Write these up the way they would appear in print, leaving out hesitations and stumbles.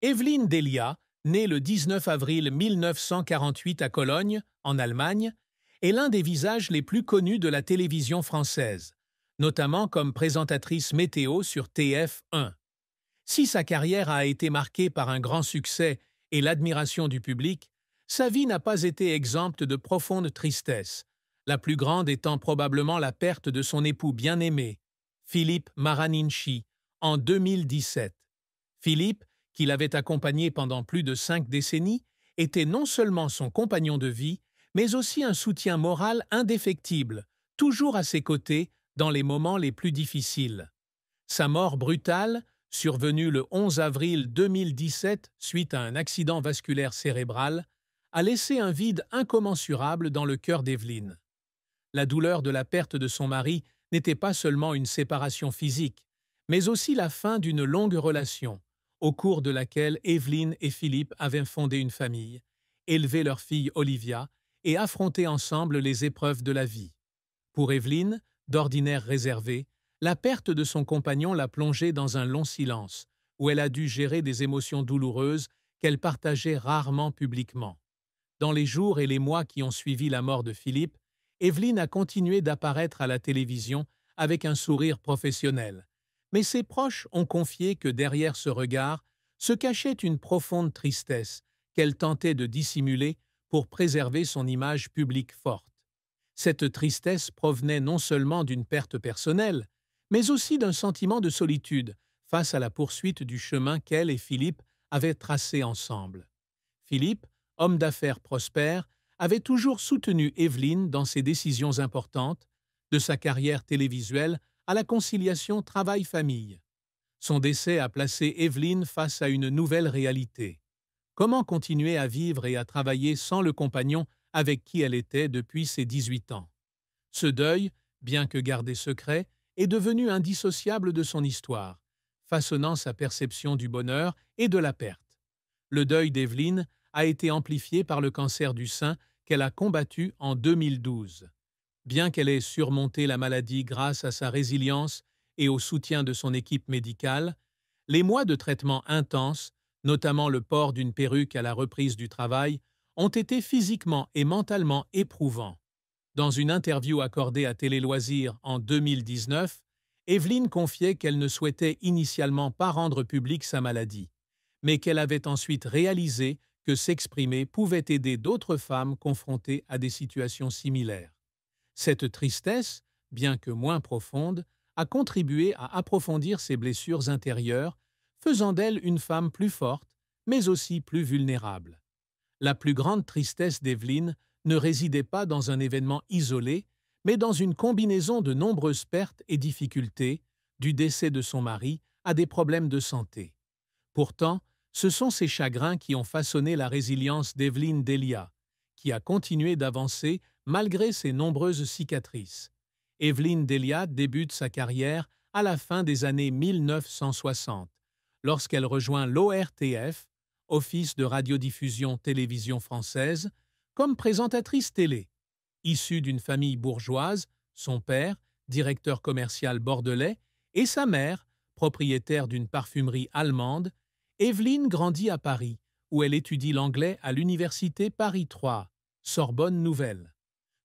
Evelyne Delia, née le 19 avril 1948 à Cologne, en Allemagne, est l'un des visages les plus connus de la télévision française, notamment comme présentatrice météo sur TF1. Si sa carrière a été marquée par un grand succès et l'admiration du public, sa vie n'a pas été exempte de profonde tristesse, la plus grande étant probablement la perte de son époux bien-aimé, Philippe Maraninchi, en 2017. Philippe, qui l'avait accompagné pendant plus de 5 décennies, était non seulement son compagnon de vie, mais aussi un soutien moral indéfectible, toujours à ses côtés dans les moments les plus difficiles. Sa mort brutale, survenue le 11 avril 2017 suite à un accident vasculaire cérébral, a laissé un vide incommensurable dans le cœur d'Evelyne. La douleur de la perte de son mari n'était pas seulement une séparation physique, mais aussi la fin d'une longue relation, au cours de laquelle Evelyne et Philippe avaient fondé une famille, élevé leur fille Olivia et affronté ensemble les épreuves de la vie. Pour Evelyne, d'ordinaire réservée, la perte de son compagnon l'a plongée dans un long silence, où elle a dû gérer des émotions douloureuses qu'elle partageait rarement publiquement. Dans les jours et les mois qui ont suivi la mort de Philippe, Evelyne a continué d'apparaître à la télévision avec un sourire professionnel. Mais ses proches ont confié que derrière ce regard se cachait une profonde tristesse qu'elle tentait de dissimuler pour préserver son image publique forte. Cette tristesse provenait non seulement d'une perte personnelle, mais aussi d'un sentiment de solitude face à la poursuite du chemin qu'elle et Philippe avaient tracé ensemble. Philippe, homme d'affaires prospère, avait toujours soutenu Evelyne dans ses décisions importantes, de sa carrière télévisuelle à la conciliation travail-famille. Son décès a placé Evelyne face à une nouvelle réalité. Comment continuer à vivre et à travailler sans le compagnon avec qui elle était depuis ses 18 ans? Ce deuil, bien que gardé secret, est devenu indissociable de son histoire, façonnant sa perception du bonheur et de la perte. Le deuil d'Evelyne a été amplifié par le cancer du sein qu'elle a combattu en 2012. Bien qu'elle ait surmonté la maladie grâce à sa résilience et au soutien de son équipe médicale, les mois de traitement intenses, notamment le port d'une perruque à la reprise du travail, ont été physiquement et mentalement éprouvants. Dans une interview accordée à Télé Loisirs en 2019, Evelyne confiait qu'elle ne souhaitait initialement pas rendre publique sa maladie, mais qu'elle avait ensuite réalisé que s'exprimer pouvait aider d'autres femmes confrontées à des situations similaires. Cette tristesse, bien que moins profonde, a contribué à approfondir ses blessures intérieures, faisant d'elle une femme plus forte, mais aussi plus vulnérable. La plus grande tristesse d'Evelyne ne résidait pas dans un événement isolé, mais dans une combinaison de nombreuses pertes et difficultés, du décès de son mari à des problèmes de santé. Pourtant, ce sont ces chagrins qui ont façonné la résilience d'Evelyne Delia, qui a continué d'avancer malgré ses nombreuses cicatrices. Evelyne Delia débute sa carrière à la fin des années 1960, lorsqu'elle rejoint l'ORTF, Office de radiodiffusion télévision française, comme présentatrice télé. Issue d'une famille bourgeoise, son père, directeur commercial bordelais, et sa mère, propriétaire d'une parfumerie allemande, Evelyne grandit à Paris, où elle étudie l'anglais à l'université Paris 3, Sorbonne Nouvelle.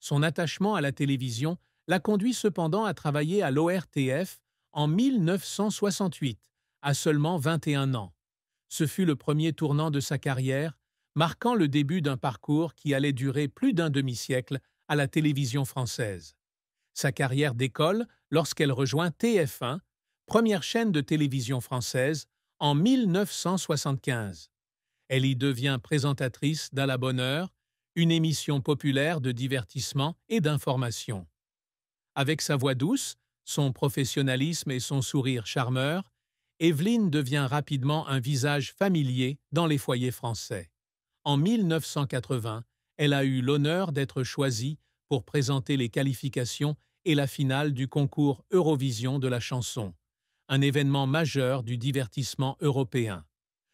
Son attachement à la télévision l'a conduit cependant à travailler à l'ORTF en 1968, à seulement 21 ans. Ce fut le premier tournant de sa carrière, marquant le début d'un parcours qui allait durer plus d'un demi-siècle à la télévision française. Sa carrière décolle lorsqu'elle rejoint TF1, première chaîne de télévision française, en 1975. Elle y devient présentatrice d'À la bonne heure, une émission populaire de divertissement et d'information. Avec sa voix douce, son professionnalisme et son sourire charmeur, Evelyne devient rapidement un visage familier dans les foyers français. En 1980, elle a eu l'honneur d'être choisie pour présenter les qualifications et la finale du concours Eurovision de la chanson, un événement majeur du divertissement européen.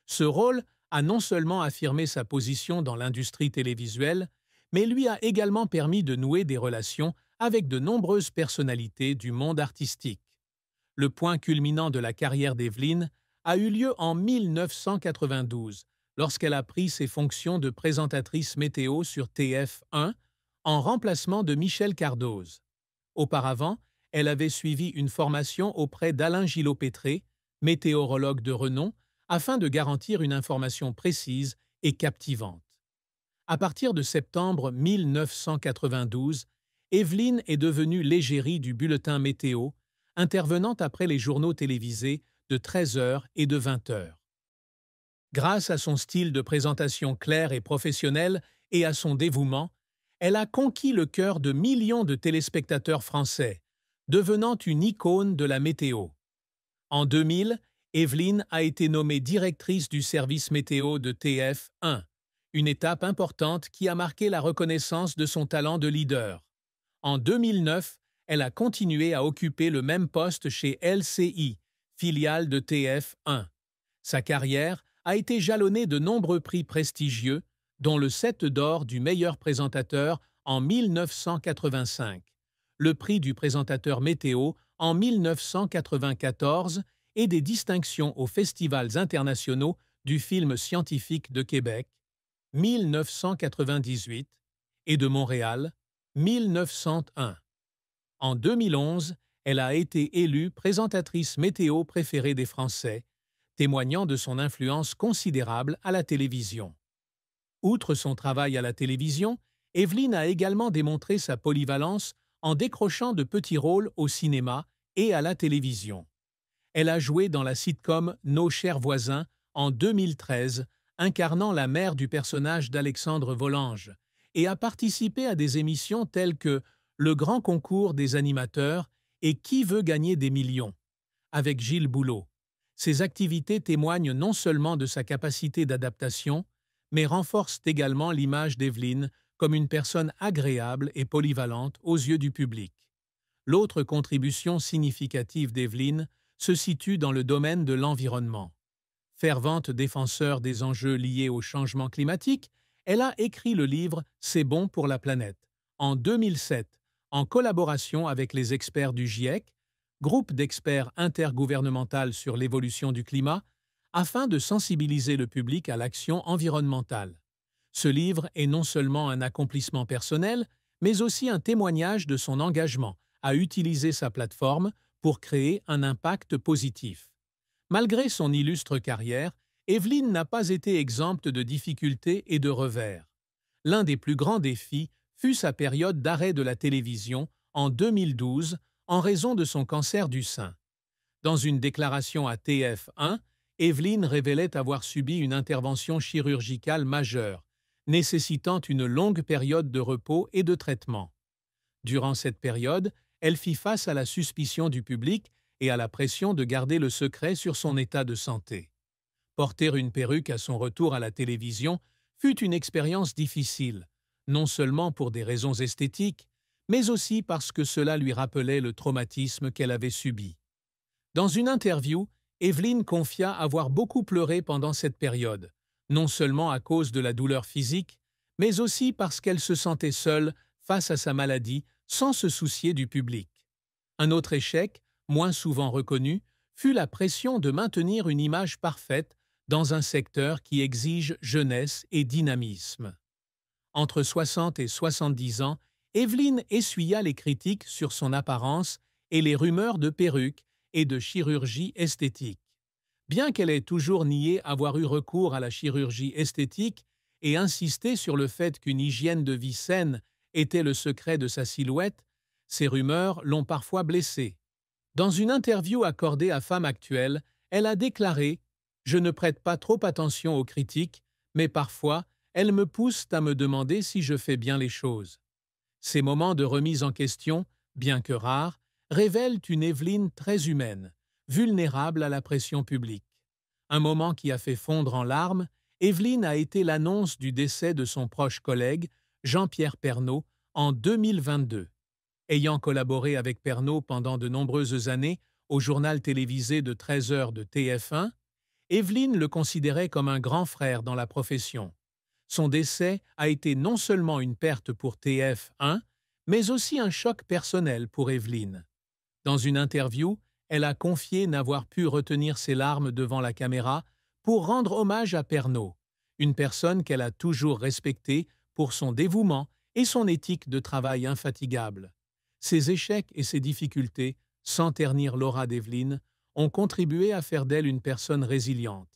Ce rôle a non seulement affirmé sa position dans l'industrie télévisuelle, mais lui a également permis de nouer des relations avec de nombreuses personnalités du monde artistique. Le point culminant de la carrière d'Evelyne a eu lieu en 1992, lorsqu'elle a pris ses fonctions de présentatrice météo sur TF1 en remplacement de Michel Cardoz. Auparavant, elle avait suivi une formation auprès d'Alain Gillot-Pétré, météorologue de renom, afin de garantir une information précise et captivante. À partir de septembre 1992, Evelyne est devenue l'égérie du bulletin météo, intervenant après les journaux télévisés de 13 heures et de 20 heures. Grâce à son style de présentation clair et professionnel et à son dévouement, elle a conquis le cœur de millions de téléspectateurs français, devenant une icône de la météo. En 2000, Evelyne a été nommée directrice du service météo de TF1, une étape importante qui a marqué la reconnaissance de son talent de leader. En 2009, elle a continué à occuper le même poste chez LCI, filiale de TF1. Sa carrière a été jalonnée de nombreux prix prestigieux, dont le 7 d'or du meilleur présentateur en 1985, le prix du présentateur météo en 1994 et des distinctions aux festivals internationaux du film scientifique de Québec, 1998, et de Montréal, 1901. En 2011, elle a été élue présentatrice météo préférée des Français, témoignant de son influence considérable à la télévision. Outre son travail à la télévision, Evelyne a également démontré sa polyvalence en décrochant de petits rôles au cinéma et à la télévision. Elle a joué dans la sitcom Nos chers voisins en 2013, incarnant la mère du personnage d'Alexandre Volange, et a participé à des émissions telles que Le Grand Concours des animateurs et Qui veut gagner des millions, avec Gilles Boulot. Ses activités témoignent non seulement de sa capacité d'adaptation, mais renforcent également l'image d'Evelyne comme une personne agréable et polyvalente aux yeux du public. L'autre contribution significative d'Evelyne se situe dans le domaine de l'environnement. Fervente défenseur des enjeux liés au changement climatique, elle a écrit le livre « C'est bon pour la planète » en 2007, en collaboration avec les experts du GIEC, groupe d'experts intergouvernemental sur l'évolution du climat, afin de sensibiliser le public à l'action environnementale. Ce livre est non seulement un accomplissement personnel, mais aussi un témoignage de son engagement à utiliser sa plateforme pour créer un impact positif. Malgré son illustre carrière, Evelyne n'a pas été exempte de difficultés et de revers. L'un des plus grands défis fut sa période d'arrêt de la télévision en 2012 en raison de son cancer du sein. Dans une déclaration à TF1, Evelyne révélait avoir subi une intervention chirurgicale majeure, nécessitant une longue période de repos et de traitement. Durant cette période, elle fit face à la suspicion du public et à la pression de garder le secret sur son état de santé. Porter une perruque à son retour à la télévision fut une expérience difficile, non seulement pour des raisons esthétiques, mais aussi parce que cela lui rappelait le traumatisme qu'elle avait subi. Dans une interview, Evelyne confia avoir beaucoup pleuré pendant cette période, non seulement à cause de la douleur physique, mais aussi parce qu'elle se sentait seule face à sa maladie sans se soucier du public. Un autre échec, moins souvent reconnu, fut la pression de maintenir une image parfaite dans un secteur qui exige jeunesse et dynamisme. Entre 60 et 70 ans, Evelyne essuya les critiques sur son apparence et les rumeurs de perruques et de chirurgie esthétique. Bien qu'elle ait toujours nié avoir eu recours à la chirurgie esthétique et insisté sur le fait qu'une hygiène de vie saine était le secret de sa silhouette, ces rumeurs l'ont parfois blessée. Dans une interview accordée à Femme Actuelle, elle a déclaré « Je ne prête pas trop attention aux critiques, mais parfois, elles me poussent à me demander si je fais bien les choses. » Ces moments de remise en question, bien que rares, révèlent une Evelyne très humaine, vulnérable à la pression publique. Un moment qui a fait fondre en larmes, Evelyne a été l'annonce du décès de son proche collègue, Jean-Pierre Pernaut, en 2022. Ayant collaboré avec Pernaut pendant de nombreuses années au journal télévisé de 13 heures de TF1, Evelyne le considérait comme un grand frère dans la profession. Son décès a été non seulement une perte pour TF1, mais aussi un choc personnel pour Evelyne. Dans une interview, elle a confié n'avoir pu retenir ses larmes devant la caméra pour rendre hommage à Pernod, une personne qu'elle a toujours respectée pour son dévouement et son éthique de travail infatigable. Ses échecs et ses difficultés, sans ternir l'aura d'Evelyne, ont contribué à faire d'elle une personne résiliente,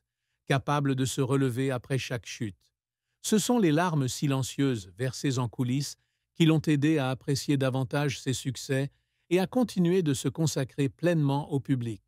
capable de se relever après chaque chute. Ce sont les larmes silencieuses versées en coulisses qui l'ont aidé à apprécier davantage ses succès et à continuer de se consacrer pleinement au public.